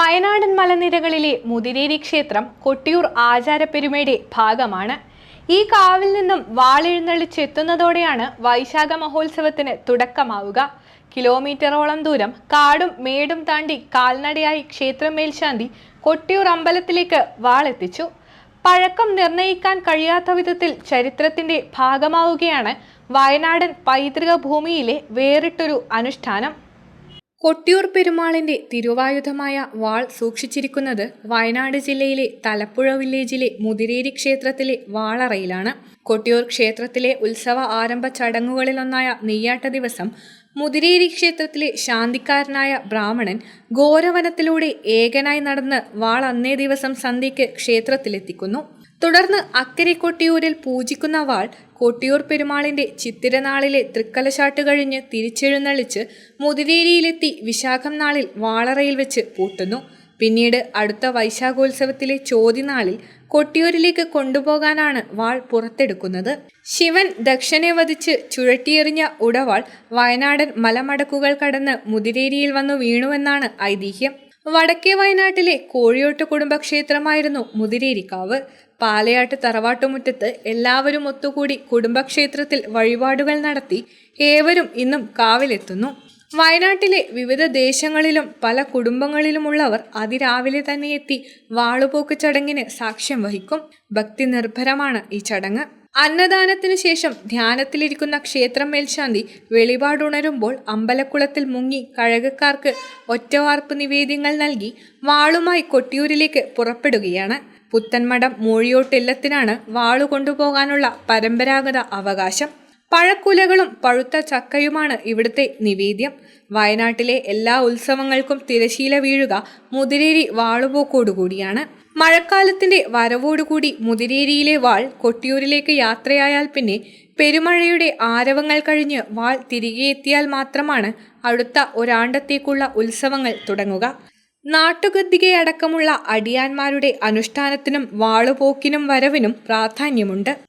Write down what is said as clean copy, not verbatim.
വയനാടൻ മലനിരകളിലെ മുതിരേരി ക്ഷേത്രം കൊട്ടിയൂർ ആചാരപ്പെരുമയുടെ ഭാഗമാണ്. ഈ കാവിൽ നിന്നും വാളെഴുന്നള്ളിച്ചെത്തുന്നതോടെയാണ് വൈശാഖ മഹോത്സവത്തിന് തുടക്കമാവുക. കിലോമീറ്ററോളം ദൂരം കാടും മേടും താണ്ടി കാൽനടയായി ക്ഷേത്രം മേൽശാന്തി കൊട്ടിയൂർ അമ്പലത്തിലേക്ക് വാളെത്തിച്ചു. പഴക്കം നിർണയിക്കാൻ കഴിയാത്ത വിധത്തിൽ ചരിത്രത്തിന്റെ ഭാഗമാവുകയാണ് വയനാടൻ പൈതൃക ഭൂമിയിലെ വേറിട്ടൊരു അനുഷ്ഠാനം. കൊട്ടിയൂർ പെരുമാളിന്റെ തിരുവായുധമായ വാൾ സൂക്ഷിച്ചിരിക്കുന്നത് വയനാട് ജില്ലയിലെ തലപ്പുഴ വില്ലേജിലെ മുതിരേരി ക്ഷേത്രത്തിലെ വാളറയിലാണ്. കൊട്ടിയൂർ ക്ഷേത്രത്തിലെ ഉത്സവ ആരംഭ ചടങ്ങുകളിലൊന്നായ നെയ്യാട്ട ദിവസം മുതിരേരി ക്ഷേത്രത്തിലെ ശാന്തിക്കാരനായ ബ്രാഹ്മണൻ ഘോരവനത്തിലൂടെ ഏകനായി നടന്ന് വാൾ അന്നേ ദിവസം സന്ധ്യയ്ക്ക് ക്ഷേത്രത്തിലെത്തിക്കുന്നു. തുടർന്ന് അക്കരെ കൊട്ടിയൂരിൽ പൂജിക്കുന്ന വാൾ കൊട്ടിയൂർ പെരുമാളിന്റെ ചിത്തിരനാളിലെ തൃക്കലശാട്ട് കഴിഞ്ഞ് തിരിച്ചെഴുന്നള്ളിച്ച് മുതിരേരിയിലെത്തി വിശാഖം നാളിൽ വാളറയിൽ വെച്ച് പൂട്ടുന്നു. പിന്നീട് അടുത്ത വൈശാഖോത്സവത്തിലെ ചോതിനാളിൽ കൊട്ടിയൂരിലേക്ക് കൊണ്ടുപോകാനാണ് വാൾ പുറത്തെടുക്കുന്നത്. ശിവൻ ദക്ഷനെ വധിച്ച് ചുഴറ്റിയെറിഞ്ഞ ഉടവാൾ വയനാടൻ മലമടക്കുകൾ കടന്ന് മുതിരേരിയിൽ വന്നു വീണുവെന്നാണ് ഐതിഹ്യം. വടക്കേ വയനാട്ടിലെ കോഴിയോട്ട് കുടുംബക്ഷേത്രമായിരുന്നു മുതിരേരിക്കാവ്. പാലയാട്ട് തറവാട്ടുമുറ്റത്ത് എല്ലാവരും ഒത്തുകൂടി കുടുംബക്ഷേത്രത്തിൽ വഴിപാടുകൾ നടത്തി ഏവരും ഇന്നും കാവിലെത്തുന്നു. വയനാട്ടിലെ വിവിധ ദേശങ്ങളിലും പല കുടുംബങ്ങളിലുമുള്ളവർ അതിരാവിലെ തന്നെ എത്തി വാളുപോക്ക് ചടങ്ങിന് സാക്ഷ്യം വഹിക്കും. ഭക്തി നിർഭരമാണ് ഈ ചടങ്ങ്. അന്നദാനത്തിനു ശേഷം ധ്യാനത്തിലിരിക്കുന്ന ക്ഷേത്രം മേൽശാന്തി വെളിപാടുണരുമ്പോൾ അമ്പലക്കുളത്തിൽ മുങ്ങി കഴകക്കാർക്ക് ഒറ്റവാർപ്പ് നിവേദ്യങ്ങൾ നൽകി വാളുമായി കൊട്ടിയൂരിലേക്ക് പുറപ്പെടുകയാണ്. പുത്തൻമഠം മൂഴിയോട്ടില്ലത്തിനാണ് വാളു കൊണ്ടുപോകാനുള്ള പരമ്പരാഗത അവകാശം. പഴക്കുലകളും പഴുത്ത ചക്കയുമാണ് ഇവിടുത്തെ നിവേദ്യം. വയനാട്ടിലെ എല്ലാ ഉത്സവങ്ങൾക്കും തിരശീല വീഴുക മുതിരേരി വാളുപോക്കോടുകൂടിയാണ്. മഴക്കാലത്തിന്റെ വരവോടുകൂടി മുതിരേരിയിലെ വാൾ കൊട്ടിയൂരിലേക്ക് യാത്രയായാൽ പിന്നെ പെരുമഴയുടെ ആരവങ്ങൾ കഴിഞ്ഞ് വാൾ തിരികെ എത്തിയാൽ മാത്രമാണ് അടുത്ത ഒരാണ്ടത്തേക്കുള്ള ഉത്സവങ്ങൾ തുടങ്ങുക. നാട്ടുഗദ്ദികയടക്കമുള്ള അടിയാന്മാരുടെ അനുഷ്ഠാനത്തിനും വാളുപോക്കിനും വരവിനും പ്രാധാന്യമുണ്ട്.